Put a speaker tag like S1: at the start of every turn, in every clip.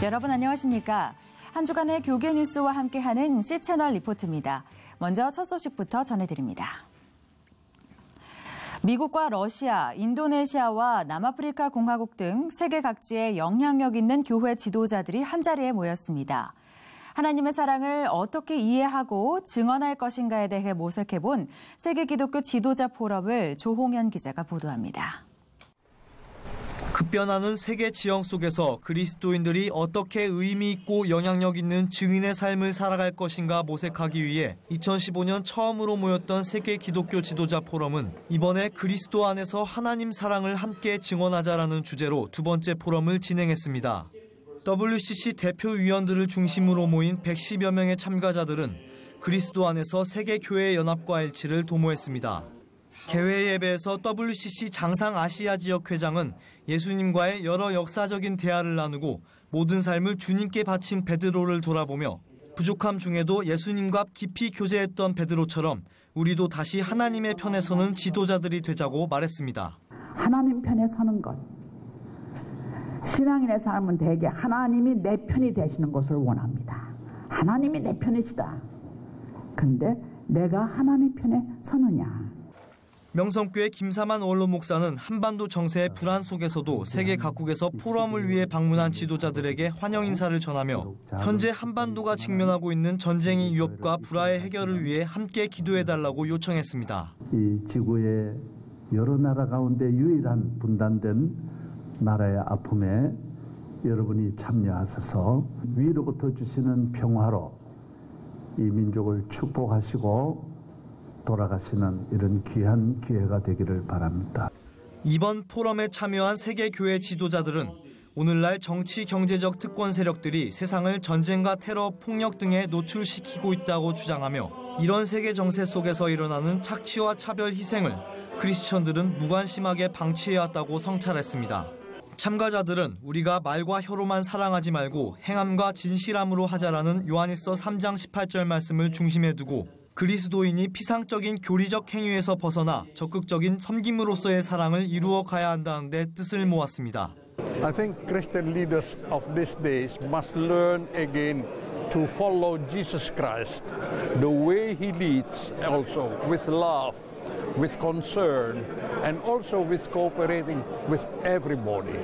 S1: 여러분 안녕하십니까? 한 주간의 교계 뉴스와 함께하는 C채널 리포트입니다. 먼저 첫 소식부터 전해드립니다. 미국과 러시아, 인도네시아와 남아프리카 공화국 등 세계 각지에 영향력 있는 교회 지도자들이 한자리에 모였습니다. 하나님의 사랑을 어떻게 이해하고 증언할 것인가에 대해 모색해본 세계 기독교 지도자 포럼을 조홍현 기자가 보도합니다.
S2: 급변하는 세계 지형 속에서 그리스도인들이 어떻게 의미 있고 영향력 있는 증인의 삶을 살아갈 것인가 모색하기 위해 2015년 처음으로 모였던 세계 기독교 지도자 포럼은 이번에 그리스도 안에서 하나님 사랑을 함께 증언하자라는 주제로 두 번째 포럼을 진행했습니다. WCC 대표위원들을 중심으로 모인 110여 명의 참가자들은 그리스도 안에서 세계 교회 연합과 일치를 도모했습니다. 개회 예배에서 WCC 장상 아시아 지역 회장은 예수님과의 여러 역사적인 대화를 나누고 모든 삶을 주님께 바친 베드로를 돌아보며 부족함 중에도 예수님과 깊이 교제했던 베드로처럼 우리도 다시 하나님의 편에 서는 지도자들이 되자고 말했습니다.
S3: 하나님 편에 서는 것. 신앙인의 삶은 대개 하나님이 내 편이 되시는 것을 원합니다. 하나님이 내 편이시다. 그런데 내가 하나님 편에 서느냐.
S2: 명성교회 김사만 원로 목사는 한반도 정세의 불안 속에서도 세계 각국에서 포럼을 위해 방문한 지도자들에게 환영 인사를 전하며 현재 한반도가 직면하고 있는 전쟁의 위협과 불화의 해결을 위해 함께 기도해달라고 요청했습니다.
S4: 이 지구의 여러 나라 가운데 유일한 분단된 나라의 아픔에 여러분이 참여하셔서 위로부터 주시는 평화로 이 민족을 축복하시고 돌아가시는 이런 귀한 기회가 되기를 바랍니다.
S2: 이번 포럼에 참여한 세계 교회 지도자들은 오늘날 정치 경제적 특권 세력들이 세상을 전쟁과 테러, 폭력 등에 노출시키고 있다고 주장하며 이런 세계 정세 속에서 일어나는 착취와 차별 희생을 크리스천들은 무관심하게 방치해왔다고 성찰했습니다. 참가자들은 우리가 말과 혀로만 사랑하지 말고 행함과 진실함으로 하자라는 요한일서 3장 18절 말씀을 중심에 두고 그리스도인이 피상적인 교리적 행위에서 벗어나 적극적인 섬김으로서의 사랑을 이루어 가야 한다는 데 뜻을 모았습니다.
S5: I think Christian leaders of these days must learn again to follow Jesus Christ, the way he leads also with love, with concern, and also with cooperating with everybody.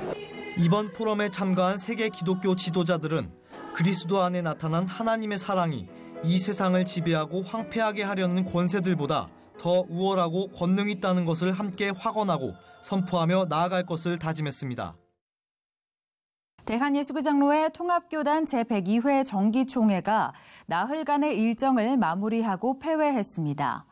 S2: 이번 포럼에 참가한 세계 기독교 지도자들은 그리스도 안에 나타난 하나님의 사랑이 이 세상을 지배하고 황폐하게 하려는 권세들보다 더 우월하고 권능 있다는 것을 함께 확언하고 선포하며 나아갈 것을 다짐했습니다.
S1: 대한예수교장로회 통합교단 제102회 정기총회가 나흘간의 일정을 마무리하고 폐회했습니다.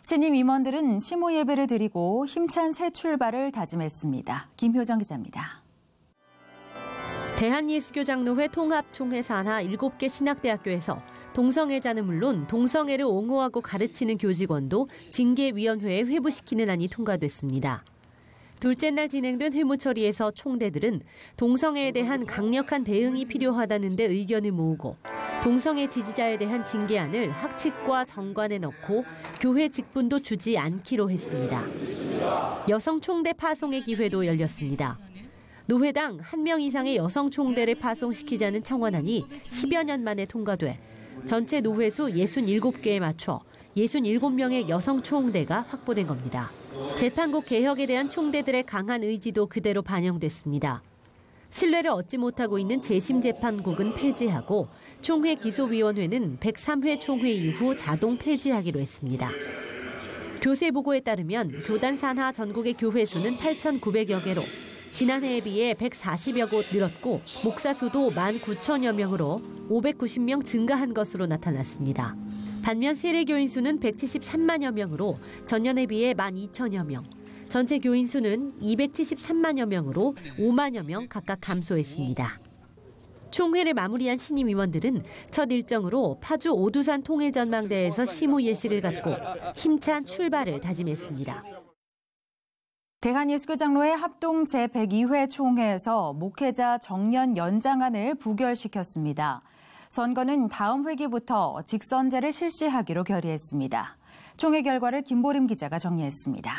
S1: 신임 임원들은 시모 예배를 드리고 힘찬 새 출발을 다짐했습니다. 김효정 기자입니다.
S6: 대한예수교장로회 통합총회 산하 7개 신학대학교에서 동성애자는 물론 동성애를 옹호하고 가르치는 교직원도 징계위원회에 회부시키는 안이 통과됐습니다. 둘째 날 진행된 회무 처리에서 총대들은 동성애에 대한 강력한 대응이 필요하다는 데 의견을 모으고 동성애 지지자에 대한 징계안을 학칙과 정관에 넣고 교회 직분도 주지 않기로 했습니다. 여성 총대 파송의 기회도 열렸습니다. 노회당 1명 이상의 여성 총대를 파송시키자는 청원안이 10여 년 만에 통과돼 전체 노회수 67개에 맞춰 67명의 여성 총대가 확보된 겁니다. 재판국 개혁에 대한 총대들의 강한 의지도 그대로 반영됐습니다. 신뢰를 얻지 못하고 있는 재심재판국은 폐지하고 총회 기소위원회는 103회 총회 이후 자동 폐지하기로 했습니다. 교세보고에 따르면 교단 산하 전국의 교회 수는 8,900여 개로 지난해에 비해 140여 곳 늘었고 목사 수도 19,000여 명으로 590명 증가한 것으로 나타났습니다. 반면 세례교인 수는 173만여 명으로 전년에 비해 12,000여 명, 전체 교인 수는 273만여 명으로 5만여 명 각각 감소했습니다. 총회를 마무리한 신임 의원들은 첫 일정으로 파주 오두산 통일전망대에서 시무 예식을 갖고 힘찬 출발을 다짐했습니다.
S1: 대한예수교장로회 합동 제102회 총회에서 목회자 정년 연장안을 부결시켰습니다. 선거는 다음 회기부터 직선제를 실시하기로 결의했습니다. 총회 결과를 김보림 기자가 정리했습니다.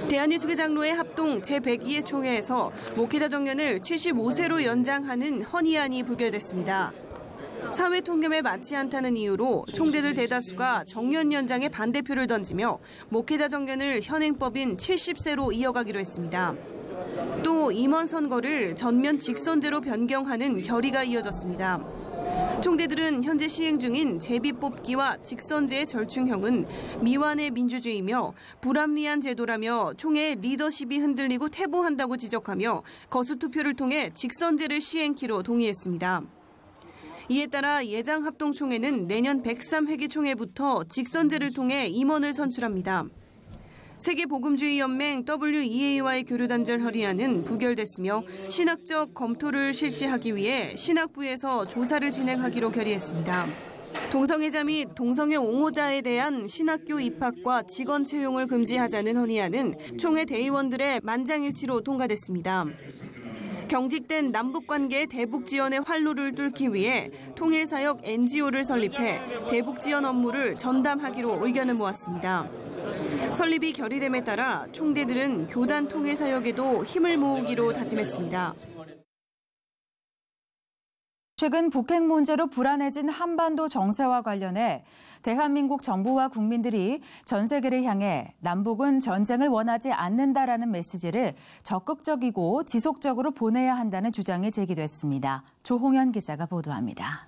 S7: 대한예수교 장로회 합동 제102회 총회에서 목회자 정년을 75세로 연장하는 헌의안이 부결됐습니다. 사회 통념에 맞지 않다는 이유로 총대들 대다수가 정년 연장에 반대표를 던지며 목회자 정년을 현행법인 70세로 이어가기로 했습니다. 또 임원 선거를 전면 직선제로 변경하는 결의가 이어졌습니다. 총대들은 현재 시행 중인 제비 뽑기와 직선제의 절충형은 미완의 민주주의며 불합리한 제도라며 총회의 리더십이 흔들리고 퇴보한다고 지적하며 거수투표를 통해 직선제를 시행키로 동의했습니다. 이에 따라 예장합동총회는 내년 103회기 총회부터 직선제를 통해 임원을 선출합니다. 세계복음주의연맹 WEA와의 교류단절 협의안은 부결됐으며 신학적 검토를 실시하기 위해 신학부에서 조사를 진행하기로 결의했습니다. 동성애자 및 동성애 옹호자에 대한 신학교 입학과 직원 채용을 금지하자는 헌의안은 총회 대의원들의 만장일치로 통과됐습니다. 경직된 남북관계의 대북 지원의 활로를 뚫기 위해 통일사역 NGO를 설립해 대북 지원 업무를 전담하기로 의견을 모았습니다. 설립이 결의됨에 따라 총대들은 교단 통일사역에도 힘을 모으기로 다짐했습니다.
S1: 최근 북핵 문제로 불안해진 한반도 정세와 관련해 대한민국 정부와 국민들이 전 세계를 향해 남북은 전쟁을 원하지 않는다라는 메시지를 적극적이고 지속적으로 보내야 한다는 주장이 제기됐습니다. 조홍현 기자가 보도합니다.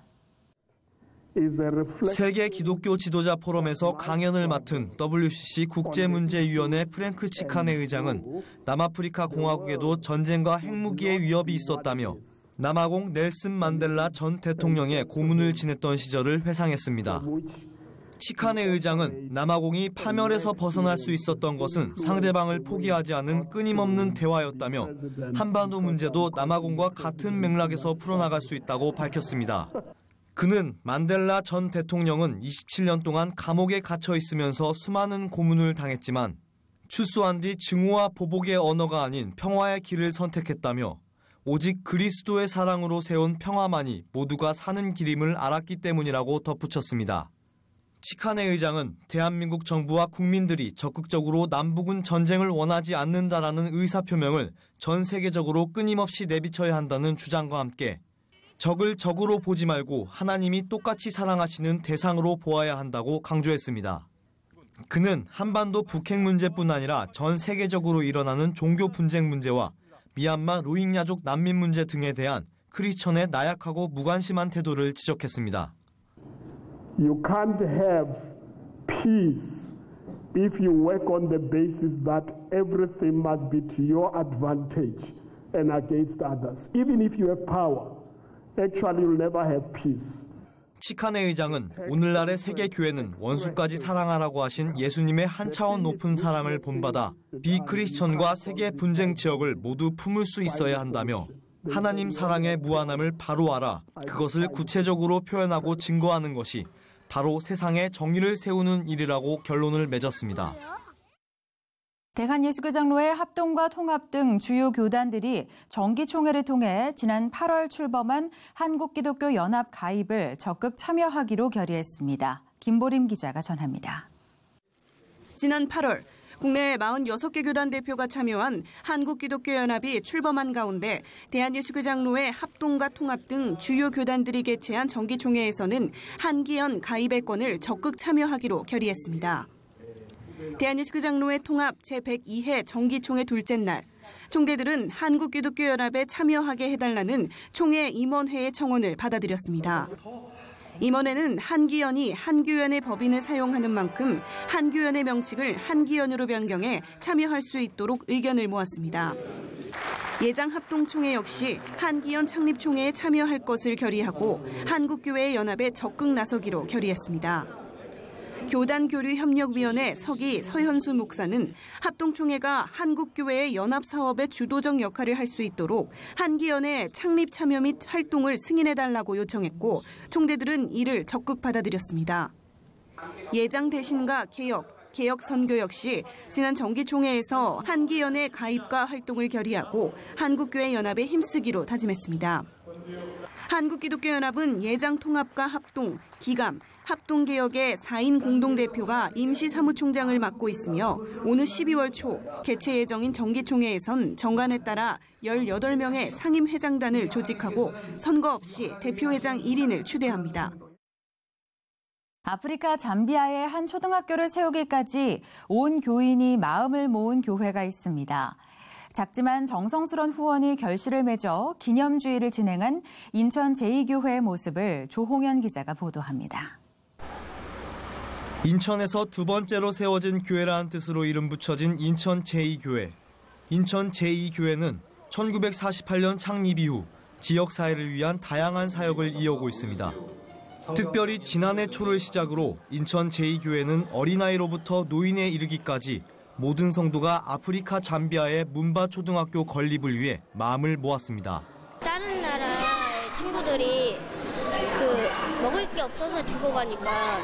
S2: 세계 기독교 지도자 포럼에서 강연을 맡은 WCC 국제문제위원회 프랭크 치칸의 의장은 남아프리카 공화국에도 전쟁과 핵무기의 위협이 있었다며 남아공 넬슨 만델라 전 대통령의 고문을 지냈던 시절을 회상했습니다. 치칸의 의장은 남아공이 파멸에서 벗어날 수 있었던 것은 상대방을 포기하지 않은 끊임없는 대화였다며 한반도 문제도 남아공과 같은 맥락에서 풀어나갈 수 있다고 밝혔습니다. 그는 만델라 전 대통령은 27년 동안 감옥에 갇혀 있으면서 수많은 고문을 당했지만 출소한 뒤 증오와 보복의 언어가 아닌 평화의 길을 선택했다며 오직 그리스도의 사랑으로 세운 평화만이 모두가 사는 길임을 알았기 때문이라고 덧붙였습니다. 치칸의 의장은 대한민국 정부와 국민들이 적극적으로 남북은 전쟁을 원하지 않는다라는 의사표명을 전 세계적으로 끊임없이 내비쳐야 한다는 주장과 함께 적을 적으로 보지 말고 하나님이 똑같이 사랑하시는 대상으로 보아야 한다고 강조했습니다. 그는 한반도 북핵 문제뿐 아니라 전 세계적으로 일어나는 종교 분쟁 문제와 미얀마 로힝야족 난민 문제 등에 대한 크리스천의 나약하고 무관심한 태도를 지적했습니다.
S8: You can't have peace if you work on the basis that everything must be to your advantage and against others. Even if you have power, actually you'll never have peace.
S2: 치칸의 의장은 오늘날의 세계 교회는 원수까지 사랑하라고 하신 예수님의 한 차원 높은 사랑을 본받아 비크리스천과 세계 분쟁 지역을 모두 품을 수 있어야 한다며 하나님 사랑의 무한함을 바로 알아 그것을 구체적으로 표현하고 증거하는 것이 바로 세상에 정의를 세우는 일이라고 결론을 맺었습니다.
S1: 대한예수교 장로회 합동과 통합 등 주요 교단들이 정기총회를 통해 지난 8월 출범한 한국기독교연합 가입을 적극 참여하기로 결의했습니다. 김보림 기자가 전합니다.
S7: 지난 8월 국내 46개 교단 대표가 참여한 한국기독교연합이 출범한 가운데 대한예수교 장로회 합동과 통합 등 주요 교단들이 개최한 정기총회에서는 한기연 가입의 건을 적극 참여하기로 결의했습니다. 대한예수교 장로회 통합 제102회 정기총회 둘째 날, 총대들은 한국기독교연합에 참여하게 해달라는 총회 임원회의 청원을 받아들였습니다. 임원회는 한기연이 한교연의 법인을 사용하는 만큼 한교연의 명칭을 한기연으로 변경해 참여할 수 있도록 의견을 모았습니다. 예장합동총회 역시 한기연 창립총회에 참여할 것을 결의하고 한국교회의 연합에 적극 나서기로 결의했습니다. 교단교류협력위원회 서기 서현수 목사는 합동총회가 한국교회의 연합사업의 주도적 역할을 할 수 있도록 한기연의 창립 참여 및 활동을 승인해달라고 요청했고 총대들은 이를 적극 받아들였습니다. 예장 대신과 개혁 선교 역시 지난 정기총회에서 한기연의 가입과 활동을 결의하고 한국교회 연합에 힘쓰기로 다짐했습니다. 한국기독교연합은 예장 통합과 합동, 기감, 합동개혁의 4인 공동대표가 임시 사무총장을 맡고 있으며 오는 12월 초 개최 예정인 정기총회에선 정관에 따라 18명의 상임회장단을 조직하고 선거 없이 대표회장 1인을 추대합니다.
S1: 아프리카 잠비아에 한 초등학교를 세우기까지 온 교인이 마음을 모은 교회가 있습니다. 작지만 정성스런 후원이 결실을 맺어 기념주의를 진행한 인천 제2교회의 모습을 조홍현 기자가 보도합니다.
S2: 인천에서 두 번째로 세워진 교회라는 뜻으로 이름 붙여진 인천 제2교회. 인천 제2교회는 1948년 창립 이후 지역사회를 위한 다양한 사역을 이어오고 있습니다. 특별히 지난해 초를 시작으로 인천 제2교회는 어린아이로부터 노인에 이르기까지 모든 성도가 아프리카 잠비아의 문바 초등학교 건립을 위해 마음을 모았습니다.
S9: 다른 나라 친구들이 먹을 게 없어서 죽어가니까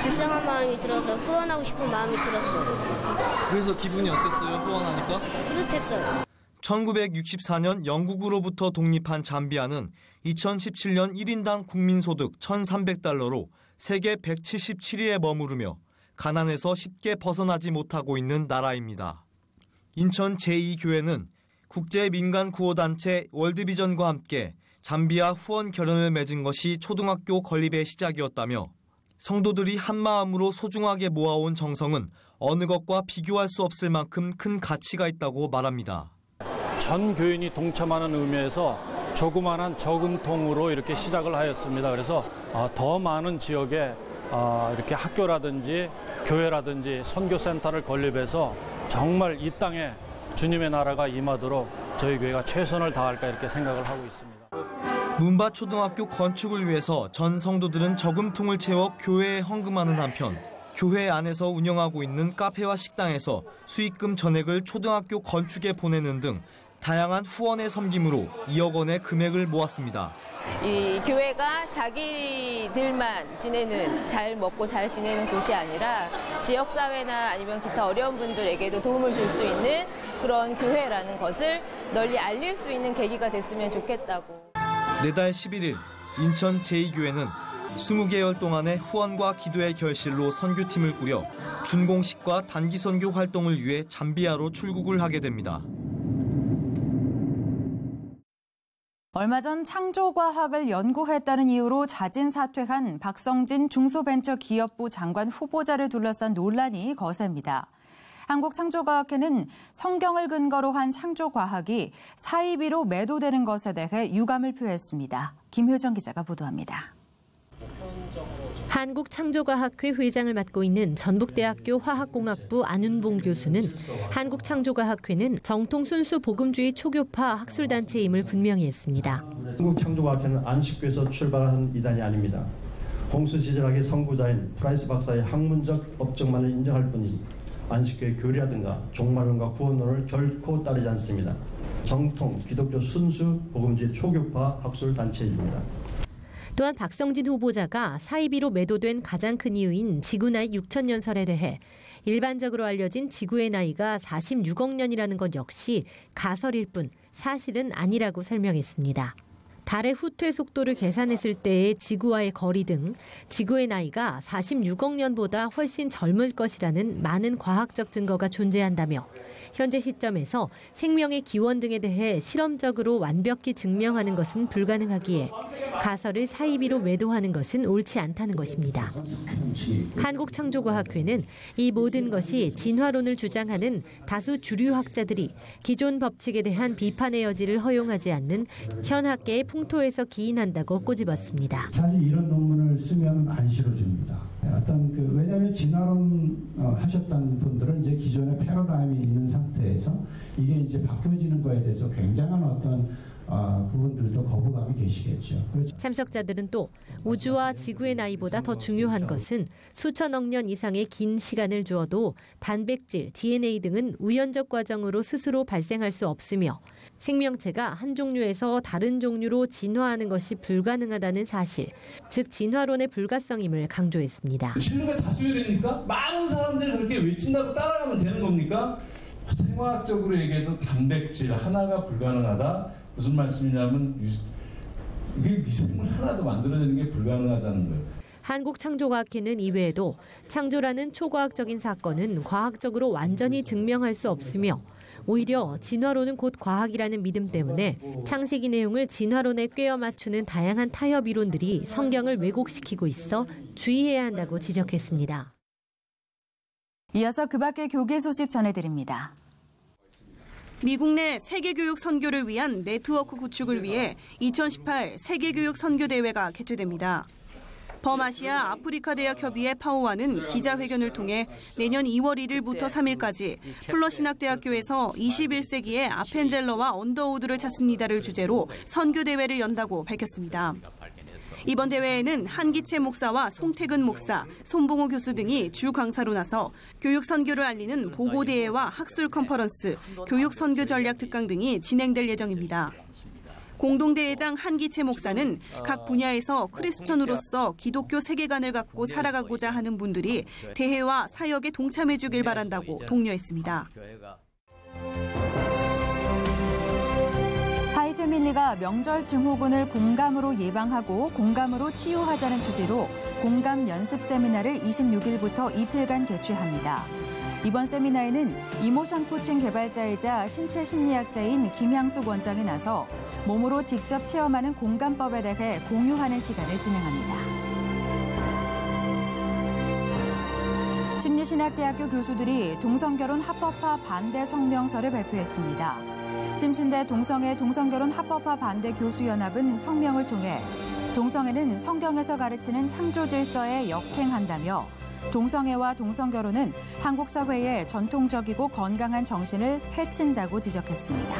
S9: 불쌍한 마음이 들어서 후원하고 싶은 마음이 들었어요.
S2: 그래서 기분이 어땠어요? 후원하니까?
S9: 뿌듯했어요.
S2: 1964년 영국으로부터 독립한 잠비아는 2017년 1인당 국민소득 1,300달러로 세계 177위에 머무르며 가난에서 쉽게 벗어나지 못하고 있는 나라입니다. 인천 제2교회는 국제 민간 구호단체 월드비전과 함께 잠비아 후원 결연을 맺은 것이 초등학교 건립의 시작이었다며 성도들이 한마음으로 소중하게 모아온 정성은 어느 것과 비교할 수 없을 만큼 큰 가치가 있다고 말합니다.
S5: 전 교인이 동참하는 의미에서 조그마한 저금통으로 이렇게 시작을 하였습니다. 그래서 더 많은 지역에 이렇게 학교라든지 교회라든지 선교센터를 건립해서 정말 이 땅에 주님의 나라가 임하도록 저희 교회가 최선을 다할까 이렇게 생각을 하고 있습니다.
S2: 문바 초등학교 건축을 위해서 전 성도들은 저금통을 채워 교회에 헌금하는 한편 교회 안에서 운영하고 있는 카페와 식당에서 수익금 전액을 초등학교 건축에 보내는 등 다양한 후원의 섬김으로 2억 원의 금액을 모았습니다.
S10: 이 교회가 자기들만 지내는, 잘 먹고 잘 지내는 곳이 아니라 지역사회나 아니면 기타 어려운 분들에게도 도움을 줄 수 있는 그런 교회라는 것을 널리 알릴 수 있는 계기가 됐으면 좋겠다고.
S2: 내달 11일 인천 제2교회는 20개월 동안의 후원과 기도의 결실로 선교팀을 꾸려 준공식과 단기 선교 활동을 위해 잠비아로 출국을 하게 됩니다.
S1: 얼마 전 창조과학을 연구했다는 이유로 자진 사퇴한 박성진 중소벤처기업부 장관 후보자를 둘러싼 논란이 거셉니다. 한국창조과학회는 성경을 근거로 한 창조과학이 사이비로 매도되는 것에 대해 유감을 표했습니다. 김효정 기자가 보도합니다.
S6: 한국창조과학회 회장을 맡고 있는 전북대학교 화학공학부 안윤봉 교수는 한국창조과학회는 정통 순수 복음주의 초교파 학술단체임을 분명히 했습니다.
S11: 한국창조과학회는 안식교에서 출발한 이단이 아닙니다. 공수지질학의 선구자인 프라이스 박사의 학문적 업적만을 인정할 뿐이지 안식교의 교리라든가 종말론과 구원론을 결코 따르지 않습니다. 정통 기독교 순수 복음주의 초교파 학술단체입니다.
S6: 또한 박성진 후보자가 사이비로 매도된 가장 큰 이유인 지구 나이 6,000년설에 대해 일반적으로 알려진 지구의 나이가 46억 년이라는 것 역시 가설일 뿐 사실은 아니라고 설명했습니다. 달의 후퇴 속도를 계산했을 때의 지구와의 거리 등 지구의 나이가 46억 년보다 훨씬 젊을 것이라는 많은 과학적 증거가 존재한다며 현재 시점에서 생명의 기원 등에 대해 실험적으로 완벽히 증명하는 것은 불가능하기에 가설을 사이비로 매도하는 것은 옳지 않다는 것입니다. 한국창조과학회는 이 모든 것이 진화론을 주장하는 다수 주류 학자들이 기존 법칙에 대한 비판의 여지를 허용하지 않는 현 학계의 풍토에서 기인한다고 꼬집었습니다.
S12: 사실 이런 논문을 쓰면 안 실어줍니다. 왜냐하면 진화론 하셨던 분들은 이제 기존의 패러다임이 있는 상태에서 이게 이제 바뀌어지는 거에 대해서 굉장한 어떤 그분들도 거부감이 계시겠죠. 그렇죠.
S6: 참석자들은 또 우주와 지구의 나이보다 더 중요한 것은 수천억 년 이상의 긴 시간을 주어도 단백질, DNA 등은 우연적 과정으로 스스로 발생할 수 없으며 생명체가 한 종류에서 다른 종류로 진화하는 것이 불가능하다는 사실, 즉 진화론의 불가성임을 강조했습니다.
S13: 진료가 다 소요되니까 많은 사람들이 그렇게 외친다고 따라가면 되는 겁니까? 생화학적으로 얘기해서 단백질 하나가 불가능하다. 무슨 말씀이냐면 이게 미생물 하나도 만들어내는 게 불가능하다는 거예요.
S6: 한국창조과학회는 이외에도 창조라는 초과학적인 사건은 과학적으로 완전히 증명할 수 없으며 오히려 진화론은 곧 과학이라는 믿음 때문에 창세기 내용을 진화론에 꿰어 맞추는 다양한 타협 이론들이 성경을 왜곡시키고 있어 주의해야 한다고 지적했습니다.
S1: 이어서 그 밖의 교계 소식 전해드립니다.
S7: 미국 내 세계교육 선교를 위한 네트워크 구축을 위해 2018 세계교육 선교대회가 개최됩니다. 범아시아 아프리카 대학 협의회 파오와는 기자회견을 통해 내년 2월 1일부터 3일까지 플러신학대학교에서 21세기의 아펜젤러와 언더우드를 찾습니다를 주제로 선교대회를 연다고 밝혔습니다. 이번 대회에는 한기채 목사와 송태근 목사, 손봉호 교수 등이 주 강사로 나서 교육 선교를 알리는 보고대회와 학술 컨퍼런스, 교육 선교 전략 특강 등이 진행될 예정입니다. 공동대회장 한기채 목사는 각 분야에서 크리스천으로서 기독교 세계관을 갖고 살아가고자 하는 분들이 대회와 사역에 동참해 주길 바란다고 독려했습니다.
S1: 하이패밀리가 명절 증후군을 공감으로 예방하고 공감으로 치유하자는 주제로 공감 연습 세미나를 26일부터 이틀간 개최합니다. 이번 세미나에는 이모션 코칭 개발자이자 신체 심리학자인 김향숙 원장이 나서 몸으로 직접 체험하는 공감법에 대해 공유하는 시간을 진행합니다. 침례신학대학교 교수들이 동성결혼 합법화 반대 성명서를 발표했습니다. 침신대 동성애 동성결혼 합법화 반대 교수연합은 성명을 통해 동성애는 성경에서 가르치는 창조 질서에 역행한다며 동성애와 동성결혼은 한국 사회의 전통적이고 건강한 정신을 해친다고 지적했습니다.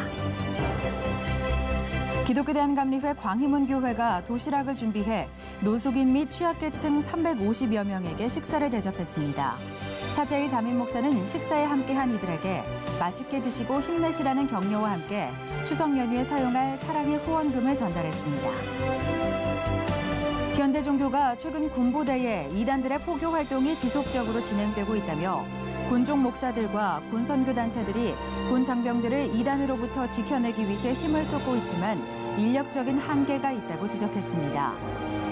S1: 기독교대한감리회 광희문 교회가 도시락을 준비해 노숙인 및 취약계층 350여 명에게 식사를 대접했습니다. 차재일 담임 목사는 식사에 함께한 이들에게 맛있게 드시고 힘내시라는 격려와 함께 추석 연휴에 사용할 사랑의 후원금을 전달했습니다. 현대종교가 최근 군부대에 이단들의 포교 활동이 지속적으로 진행되고 있다며 군종 목사들과 군선교단체들이 군 장병들을 이단으로부터 지켜내기 위해 힘을 쏟고 있지만 인력적인 한계가 있다고 지적했습니다.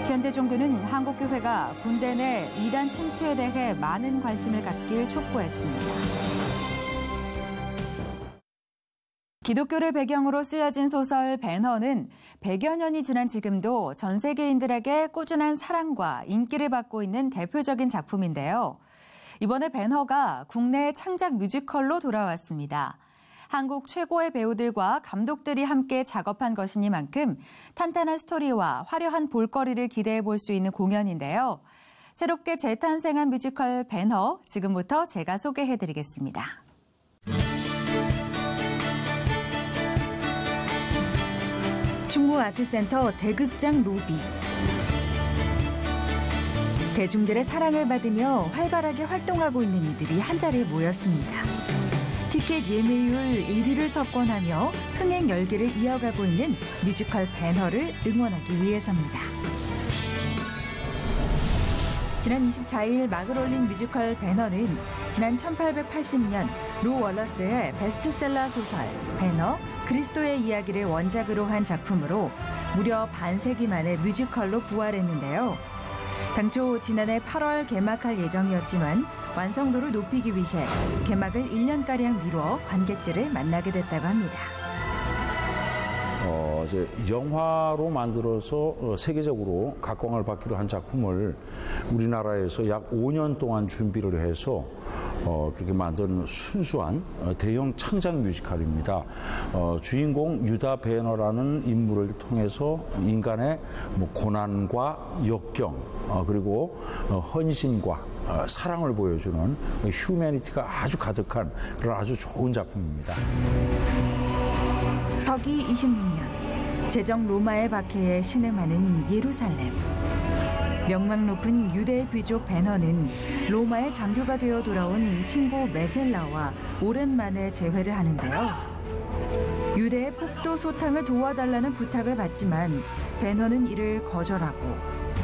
S1: 현대종교는 한국교회가 군대 내 이단 침투에 대해 많은 관심을 갖길 촉구했습니다. 기독교를 배경으로 쓰여진 소설 배너는 100여 년이 지난 지금도 전 세계인들에게 꾸준한 사랑과 인기를 받고 있는 대표적인 작품인데요. 이번에 배너가 국내 창작 뮤지컬로 돌아왔습니다. 한국 최고의 배우들과 감독들이 함께 작업한 것이니만큼 탄탄한 스토리와 화려한 볼거리를 기대해 볼 수 있는 공연인데요. 새롭게 재탄생한 뮤지컬 배너, 지금부터 제가 소개해 드리겠습니다. 충무아트센터 대극장 로비. 대중들의 사랑을 받으며 활발하게 활동하고 있는 이들이 한자리에 모였습니다. 티켓 예매율 1위를 석권하며 흥행 열기를 이어가고 있는 뮤지컬 배너를 응원하기 위해서입니다. 지난 24일 막을 올린 뮤지컬 배너는 지난 1880년 로 월러스의 베스트셀러 소설 배너, 그리스도의 이야기를 원작으로 한 작품으로 무려 반세기 만에 뮤지컬로 부활했는데요. 당초 지난해 8월 개막할 예정이었지만 완성도를 높이기 위해 개막을 1년가량 미뤄 관객들을 만나게 됐다고 합니다.
S14: 이제 영화로 만들어서 세계적으로 각광을 받기도 한 작품을 우리나라에서 약 5년 동안 준비를 해서 그렇게 만든 순수한 대형 창작 뮤지컬입니다. 주인공 유다 배너라는 인물을 통해서 인간의 고난과 역경 그리고 헌신과 사랑을 보여주는 휴머니티가 아주 가득한 그런 아주 좋은 작품입니다.
S1: 서기 26년 제정 로마의 박해에 신음하는 예루살렘. 명망 높은 유대 귀족 배너는 로마의 장교가 되어 돌아온 친구 메셀라와 오랜만에 재회를 하는데요. 유대의 폭도 소탕을 도와달라는 부탁을 받지만 배너는 이를 거절하고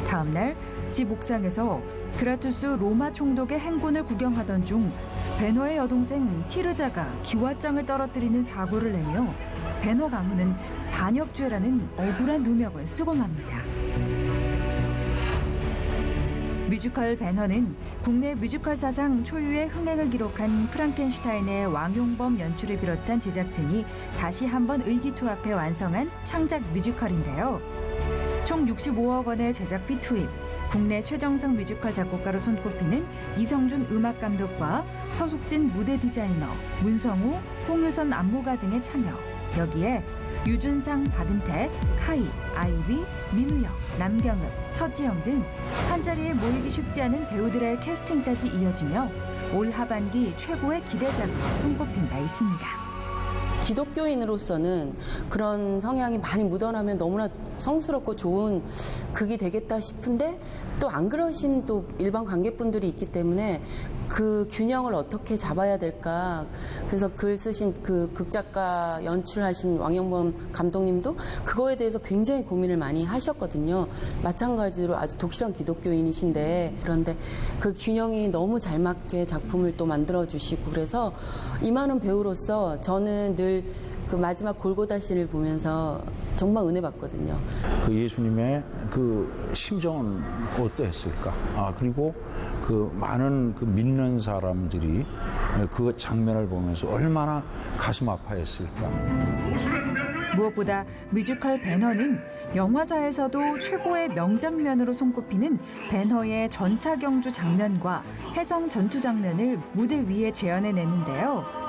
S1: 다음 날 집 옥상에서 그라투스 로마 총독의 행군을 구경하던 중 배너의 여동생 티르자가 기와장을 떨어뜨리는 사고를 내며 배너 가문은 반역죄라는 억울한 누명을 쓰고 맙니다. 뮤지컬 배너는 국내 뮤지컬 사상 초유의 흥행을 기록한 프랑켄슈타인의 왕용범 연출을 비롯한 제작진이 다시 한번 의기투합해 완성한 창작 뮤지컬인데요. 총 65억 원의 제작비 투입, 국내 최정상 뮤지컬 작곡가로 손꼽히는 이성준 음악감독과 서숙진 무대 디자이너, 문성우, 홍유선 안무가 등의 참여. 여기에 유준상, 박은택, 카이, 아이비, 민우영, 남경읍, 서지영 등 한자리에 모이기 쉽지 않은 배우들의 캐스팅까지 이어지며 올 하반기 최고의 기대작으로 손꼽힌 바 있습니다.
S15: 기독교인으로서는 그런 성향이 많이 묻어나면 너무나 성스럽고 좋은 극이 되겠다 싶은데 또 안 그러신 또 일반 관객분들이 있기 때문에 그 균형을 어떻게 잡아야 될까. 그래서 글 쓰신 그 극작가 연출하신 왕용범 감독님도 그거에 대해서 굉장히 고민을 많이 하셨거든요. 마찬가지로 아주 독실한 기독교인이신데 그런데 그 균형이 너무 잘 맞게 작품을 또 만들어주시고 그래서 임하는 배우로서 저는 늘 그 마지막 골고다시를 보면서 정말 은혜 받거든요.
S14: 그 예수님의 그 심정은 어떠했을까? 그리고 그 많은 그 믿는 사람들이 그 장면을 보면서 얼마나 가슴 아파했을까?
S1: 무엇보다 뮤지컬 배너는 영화사에서도 최고의 명장면으로 손꼽히는 배너의 전차 경주 장면과 해성 전투 장면을 무대 위에 재현해내는데요.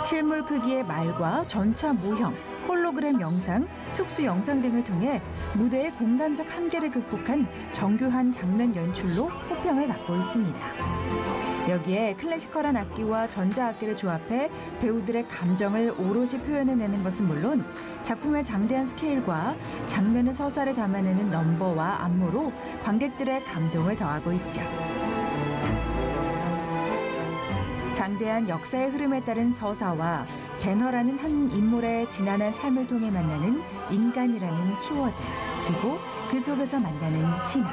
S1: 실물 크기의 말과 전차 모형, 홀로그램 영상, 특수 영상 등을 통해 무대의 공간적 한계를 극복한 정교한 장면 연출로 호평을 받고 있습니다. 여기에 클래시컬한 악기와 전자악기를 조합해 배우들의 감정을 오롯이 표현해내는 것은 물론 작품의 장대한 스케일과 장면의 서사를 담아내는 넘버와 안무로 관객들의 감동을 더하고 있죠. 장대한 역사의 흐름에 따른 서사와 배너라는 한 인물의 지난한 삶을 통해 만나는 인간이라는 키워드, 그리고 그 속에서 만나는 신앙.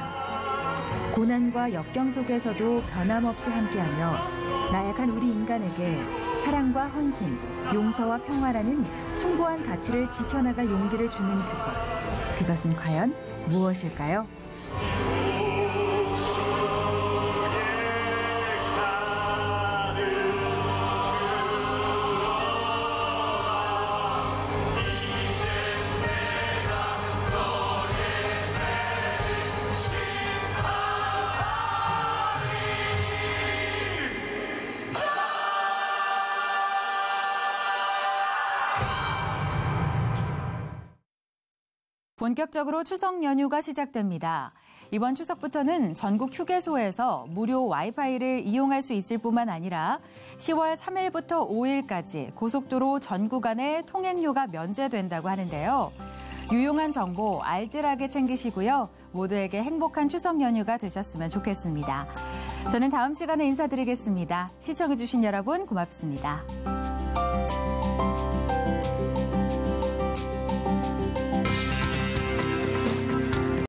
S1: 고난과 역경 속에서도 변함없이 함께하며 나약한 우리 인간에게 사랑과 헌신, 용서와 평화라는 숭고한 가치를 지켜나갈 용기를 주는 그것은 과연 무엇일까요? 본격적으로 추석 연휴가 시작됩니다. 이번 추석부터는 전국 휴게소에서 무료 와이파이를 이용할 수 있을 뿐만 아니라 10월 3일부터 5일까지 고속도로 전 구간의 통행료가 면제된다고 하는데요. 유용한 정보 알뜰하게 챙기시고요. 모두에게 행복한 추석 연휴가 되셨으면 좋겠습니다. 저는 다음 시간에 인사드리겠습니다. 시청해주신 여러분 고맙습니다.